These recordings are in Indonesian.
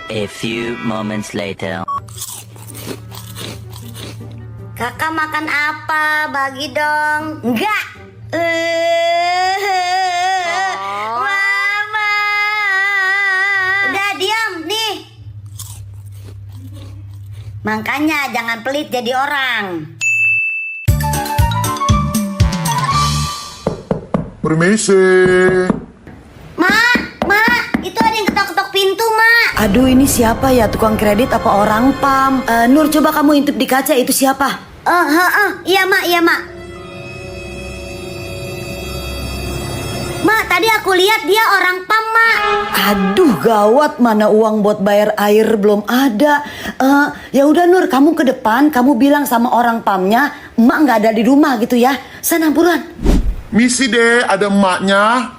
A few moments later. Kakak makan apa? Bagi dong. Enggak. Mama. Udah diam nih. Makanya jangan pelit jadi orang. Permisi. Mak, itu ada yang ketok-ketok pintu, Mak. Aduh, ini siapa ya? Tukang kredit apa orang PAM? Nur, coba kamu intip di kaca, itu siapa? Iya, Mak, iya, Mak. Mak, tadi aku lihat dia orang PAM, Mak. Aduh, gawat, mana uang buat bayar air belum ada. Ya udah Nur, kamu ke depan, kamu bilang sama orang PAM-nya, emak nggak ada di rumah gitu ya. Sana buruan. Misi deh, ada emaknya.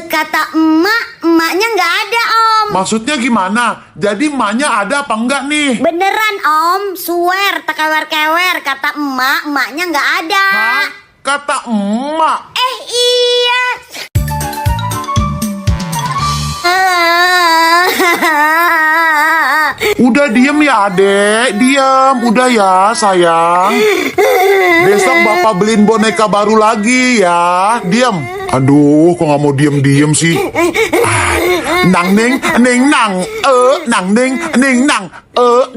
Kata emaknya nggak ada, Om. Maksudnya gimana? Jadi emaknya ada apa enggak nih? Beneran, Om. Swear, tekewer-kewer. Kata emaknya nggak ada. Hah? Kata emak. Iya. Udah diem ya adek, diem. Udah ya sayang. Besok bapak beliin boneka baru lagi ya. Diem. Aduh, kok nggak mau diem-diem sih? Nang neng nang, nang neng nang,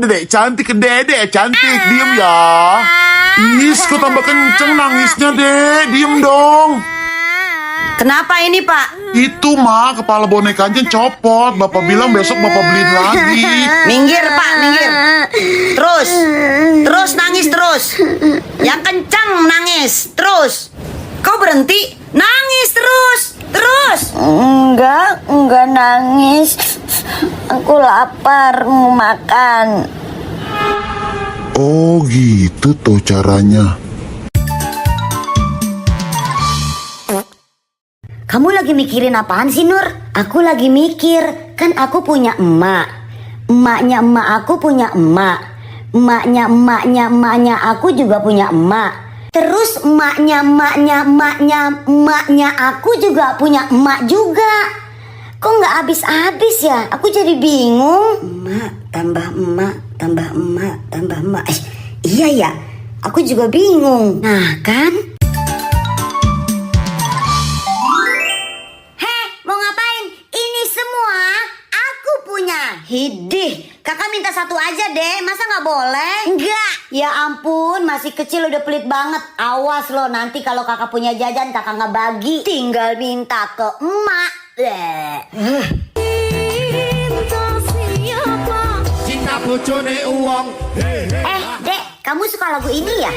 dedek cantik, dedek cantik, diem ya. Is, kok tambah kenceng nangisnya deh, diem dong. Kenapa ini, Pak? Itu mah kepala bonekanya copot. Bapak bilang besok bapak beliin lagi. Minggir, Pak, minggir. Terus nangis terus. Yang kencang nangis, terus. Kau berhenti, nangis terus. Enggak nangis. Aku lapar, mau makan. Oh gitu tuh caranya. Kamu lagi mikirin apaan sih, Nur? Aku lagi mikir, kan aku punya emak. Emaknya emak aku punya emak. Emaknya aku juga punya emak. Terus emaknya aku juga punya emak juga. Kok nggak habis-habis ya? Aku jadi bingung. Emak tambah emak tambah emak tambah emak. Iya ya, aku juga bingung. Nah kan? Hidih, kakak minta satu aja deh, masa nggak boleh? Enggak. Ya ampun, masih kecil udah pelit banget. Awas lo, nanti kalau kakak punya jajan kakak nggak bagi, tinggal minta ke emak. Dek, kamu suka lagu ini ya?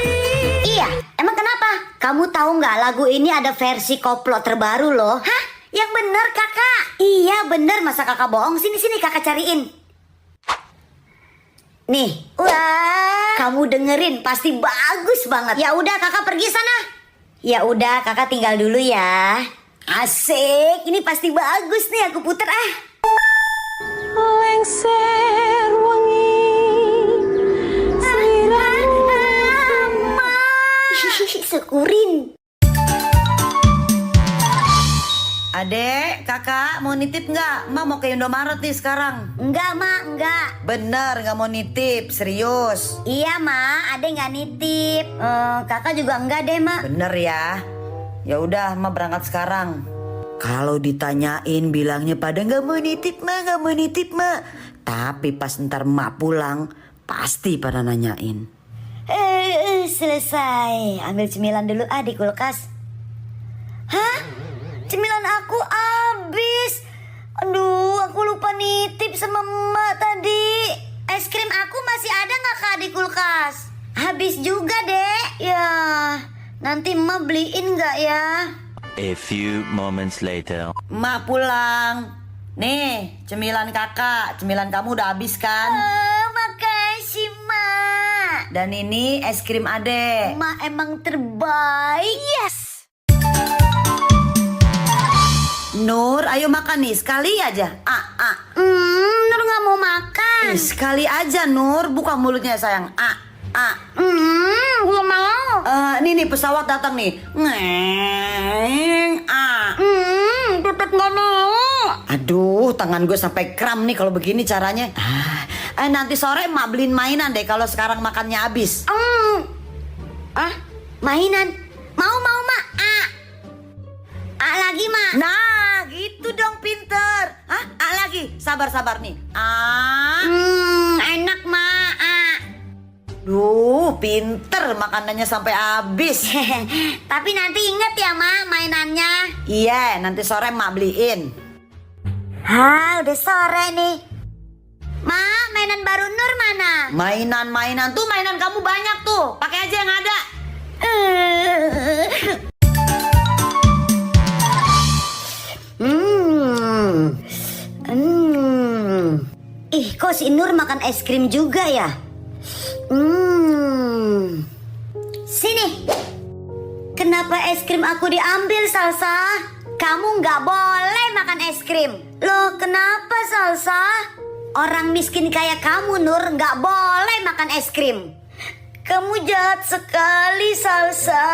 Iya, emang kenapa? Kamu tahu nggak lagu ini ada versi koplo terbaru loh? Hah? Yang bener kakak. Iya bener, masa kakak bohong? Sini kakak cariin. Nih, wah, kamu dengerin pasti bagus banget. Ya udah kakak pergi sana. Ya udah kakak tinggal dulu ya. Asik, ini pasti bagus nih, aku puter ah. Lengser wangi Syukurin. Adek, kakak mau nitip nggak? Mak mau ke Indomaret nih sekarang. Enggak, Mak, enggak. Bener, nggak mau nitip, serius. Iya, Mak, adek nggak nitip. Kakak juga enggak deh, Mak. Bener ya. Ya udah, Mak berangkat sekarang. Kalau ditanyain bilangnya pada nggak mau nitip, Mak, nggak mau nitip, Mak. Tapi pas ntar Mak pulang, pasti pada nanyain. Selesai. Ambil cemilan dulu di kulkas. Hah? Cemilan aku habis. Aduh, aku lupa nitip sama emak tadi. Es krim aku masih ada nggak kak di kulkas? Habis juga dek. Ya, nanti emak beliin nggak ya? A few moments later. Mak pulang. Nih, cemilan kakak. Cemilan kamu udah habis kan? Makasih mak. Dan ini es krim adek. Mak emang terbaik. Yes. Nur, ayo makan nih, sekali aja. Nur nggak mau makan. Sekali aja Nur, buka mulutnya sayang. Belum mau. Nih pesawat datang nih. Tetep nggak mau. Aduh, Tangan gue sampai kram nih kalau begini caranya. Nanti sore emak beliin mainan deh kalau sekarang makannya habis. Mainan? Mau mak? Lagi mak? Nah, gitu dong pinter. Lagi. Sabar nih. Enak mak. Duh, pinter makanannya sampai habis. Tapi nanti inget ya mak mainannya. Iya, nanti sore emak beliin. Udah sore nih. Mak, mainan baru Nur mana? Mainan tuh mainan kamu banyak tuh. Pakai aja yang ada. Ih, kok si Nur makan es krim juga ya? Sini. Kenapa es krim aku diambil, Salsa? Kamu nggak boleh makan es krim. Loh, kenapa, Salsa? Orang miskin kayak kamu, Nur, nggak boleh makan es krim. Kamu jahat sekali, Salsa.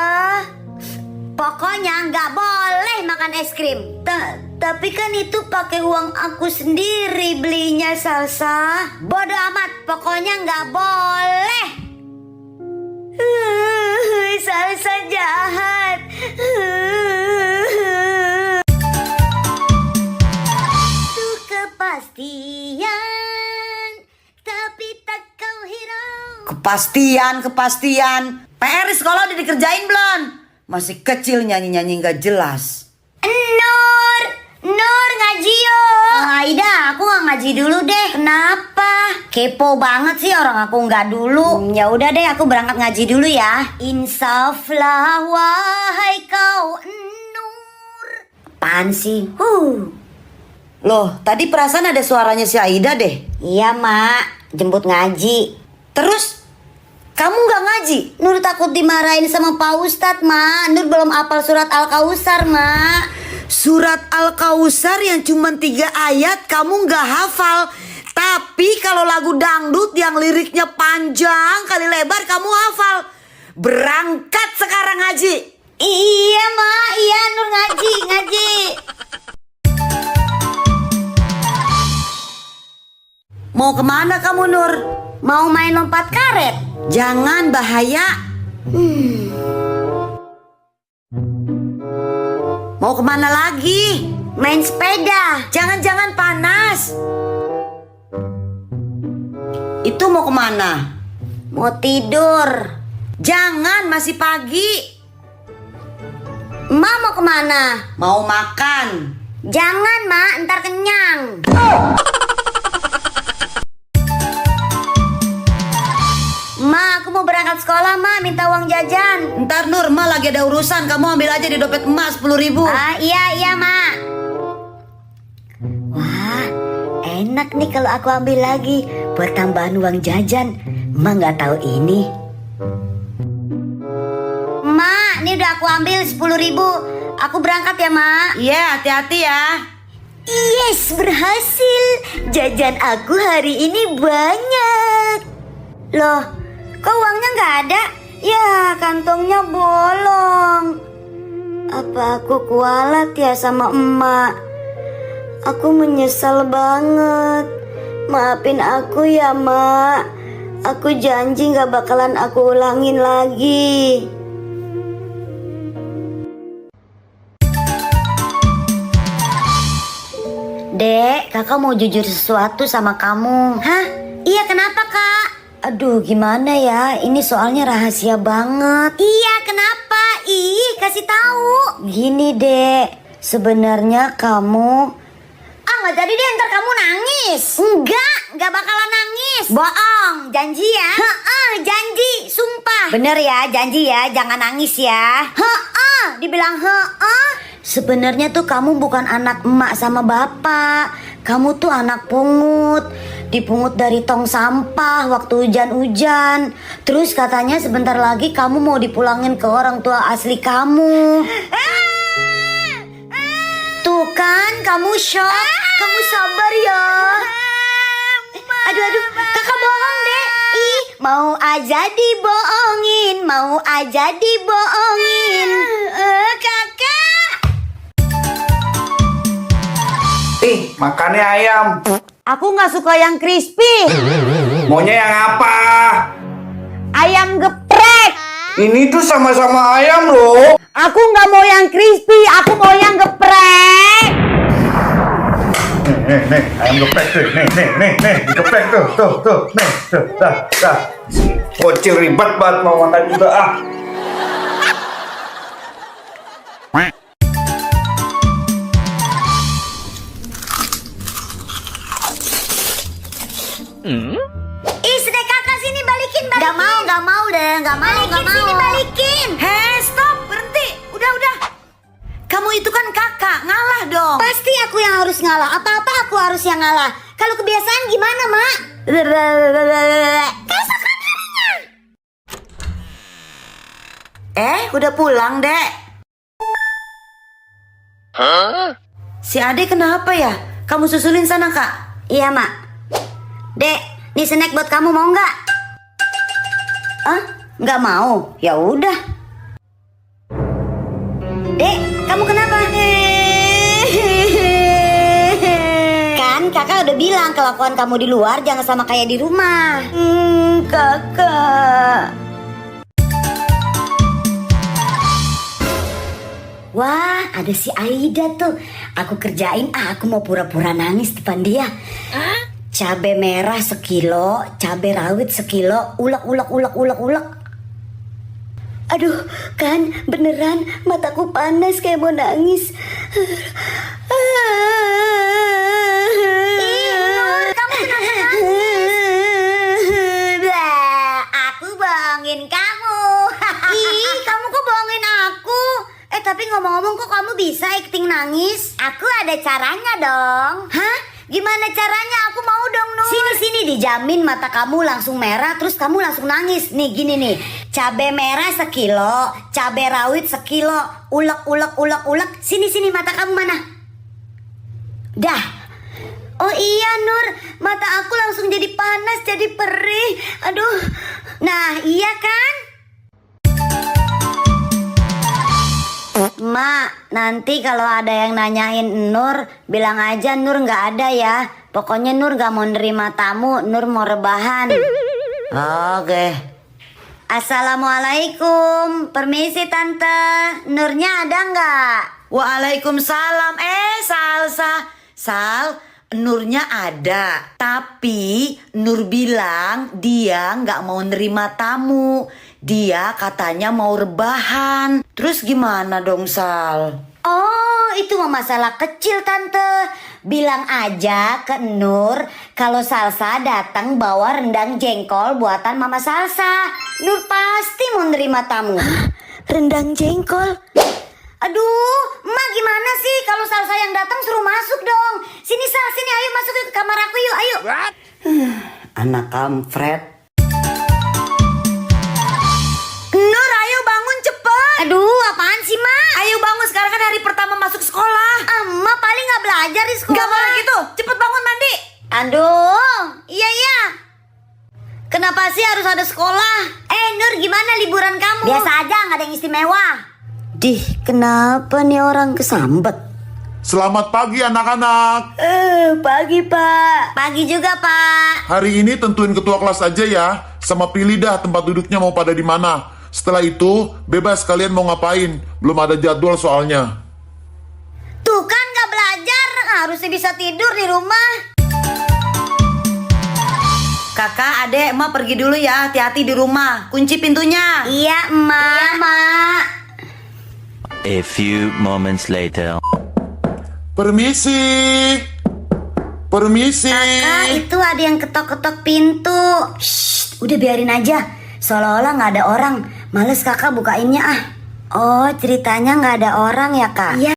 Pokoknya nggak boleh makan es krim. Tapi kan itu pakai uang aku sendiri belinya, Salsa. Bodoh amat, pokoknya nggak boleh. Salsa jahat. Itu kepastian, tapi tak kau hirau. Kepastian. PR di sekolah udah dikerjain belum? Masih kecil nyanyi-nyanyi gak jelas. Nur ngaji yuk. Aida, aku nggak ngaji dulu deh. Kenapa? Kepo banget sih orang aku nggak dulu. Ya udah deh, aku berangkat ngaji dulu ya. Insaflah wahai kau Nur. Apaan sih? Loh, tadi perasaan ada suaranya si Aida deh. Iya mak, jemput ngaji. Terus kamu gak ngaji? Nur takut dimarahin sama Pak Ustadz mak. Nur belum hafal surat Al-Kausar mak. Surat Al-Kausar yang cuma 3 ayat kamu gak hafal. Tapi kalau lagu dangdut yang liriknya panjang kali lebar kamu hafal. Berangkat sekarang ngaji. Iya mak, iya Nur ngaji. Mau kemana kamu Nur? Mau main lompat karet? Jangan, bahaya. Mau kemana lagi? Main sepeda. Jangan-jangan panas. Itu mau kemana? Mau tidur. Jangan, masih pagi. Emak mau kemana? Mau makan. Jangan mak, ntar kenyang. Ma, aku mau berangkat sekolah, Ma. Minta uang jajan. Ntar Nur, Ma lagi ada urusan. Kamu ambil aja di dompet emas 10.000. Iya, Ma. Wah, enak nih kalau aku ambil lagi buat tambahan uang jajan. Ma nggak tahu ini. Ma, ini udah aku ambil 10.000. Aku berangkat ya, Ma. Iya, hati-hati ya. Yes, berhasil. Jajan aku hari ini banyak. Loh, kok uangnya nggak ada? Ya, kantongnya bolong. Apa aku kualat ya sama emak? Aku menyesal banget. Maafin aku ya, Mak. Aku janji gak bakalan aku ulangin lagi. Dek, kakak mau jujur sesuatu sama kamu. Hah? Iya, kenapa, Kak? Aduh, gimana ya? Ini soalnya rahasia banget. Iya, kenapa? Ih, kasih tahu. Gini, Dek. Sebenarnya kamu... Nggak jadi deh, ntar kamu nangis. Nggak bakalan nangis. Bohong, janji ya? Janji, sumpah. Bener ya, janji ya, jangan nangis ya. Dibilang Sebenarnya tuh kamu bukan anak emak sama bapak. Kamu tuh anak pungut. Dipungut dari tong sampah waktu hujan-hujan. Terus katanya sebentar lagi kamu mau dipulangin ke orang tua asli kamu. Tuh kan, kamu shock. Kamu sabar ya. Aduh, kakak bohong deh. Ih, mau aja dibohongin. Kakak. Makannya ayam. Aku nggak suka yang crispy. Maunya yang apa? Ayam geprek. Ini tuh sama-sama ayam loh. Aku nggak mau yang crispy, aku mau yang geprek. Nih, ayam geprek tuh. Nih, geprek tuh, nih, tuh, dah. Bocil ribet banget mau makan juga ah. Ih, sedek kakak sini balikin. Gak mau deh, gak mau. Sini balikin. Hei, stop, berhenti. Udah. Kamu itu kan kakak, ngalah dong. Pasti aku yang harus ngalah. Apa-apa aku harus yang ngalah. Kalau kebiasaan gimana, Mak? Keesokan harinya. Udah pulang, Dek. Si Ade kenapa ya? Kamu susulin sana, Kak. Iya, Mak. Dek, nih snack buat kamu, mau nggak? Nggak mau? Ya udah. Dek, kamu kenapa? Kan kakak udah bilang kelakuan kamu di luar jangan sama kayak di rumah. Kakak. Wah, ada si Aida tuh. Aku kerjain, aku mau pura-pura nangis depan dia. Cabe merah sekilo, cabe rawit sekilo, ulek. Aduh, kan beneran mataku panas kayak mau nangis. Nur, kamu kenapa nangis? Aku bohongin kamu. Ih, kamu kok bohongin aku? Tapi ngomong-ngomong kok kamu bisa acting nangis? Aku ada caranya dong. Hah? Gimana caranya? Aku mau dong, Nur. Sini dijamin mata kamu langsung merah terus kamu langsung nangis. Nih gini nih. Cabe merah sekilo, cabe rawit sekilo, ulek. Sini mata kamu mana? Dah. Oh iya, Nur. Mata aku langsung jadi panas, jadi perih. Aduh. Nah, iya kan? Mak, nanti kalau ada yang nanyain Nur, bilang aja Nur nggak ada ya. Pokoknya Nur nggak mau nerima tamu, Nur mau rebahan. Oke. Assalamualaikum, permisi tante, Nurnya ada nggak? Waalaikumsalam. Sal, Nurnya ada. Tapi Nur bilang dia nggak mau nerima tamu. Dia katanya mau rebahan. Terus gimana dong, Sal? Oh, itu mah masalah kecil tante. Bilang aja ke Nur kalau Salsa datang bawa rendang jengkol buatan Mama Salsa. Nur pasti mau nerima tamu. Rendang jengkol? Aduh, Emak gimana sih kalau Salsa yang datang suruh masuk dong. Sini Sal, sini ayo masuk ke kamar aku yuk, ayo. Anak kampret. Nur, ayo bangun cepet. Aduh, apaan sih, Mak? Ayo bangun, sekarang kan hari pertama masuk sekolah. Emak paling gak belajar di sekolah. Gak boleh gitu, cepet bangun mandi. Aduh, iya. Kenapa sih harus ada sekolah? Nur, gimana liburan kamu? Biasa aja, gak ada yang istimewa. Dih, kenapa nih orang kesambet? Selamat pagi anak-anak. Pagi, Pak. Pagi juga, Pak. Hari ini tentuin ketua kelas aja ya. Sama pilih dah tempat duduknya mau pada di mana. Setelah itu, bebas kalian mau ngapain. Belum ada jadwal soalnya. Tuh kan gak belajar, harusnya bisa tidur di rumah. Kakak, adek, emak pergi dulu ya. Hati-hati di rumah. Kunci pintunya. Iya, Emak. Iya, Mak. A few moments later. Permisi. Kakak, itu ada yang ketok-ketok pintu. Shh, udah biarin aja. Seolah-olah gak ada orang. Males kakak bukainnya ah. Oh, ceritanya gak ada orang ya, Kak? Iya.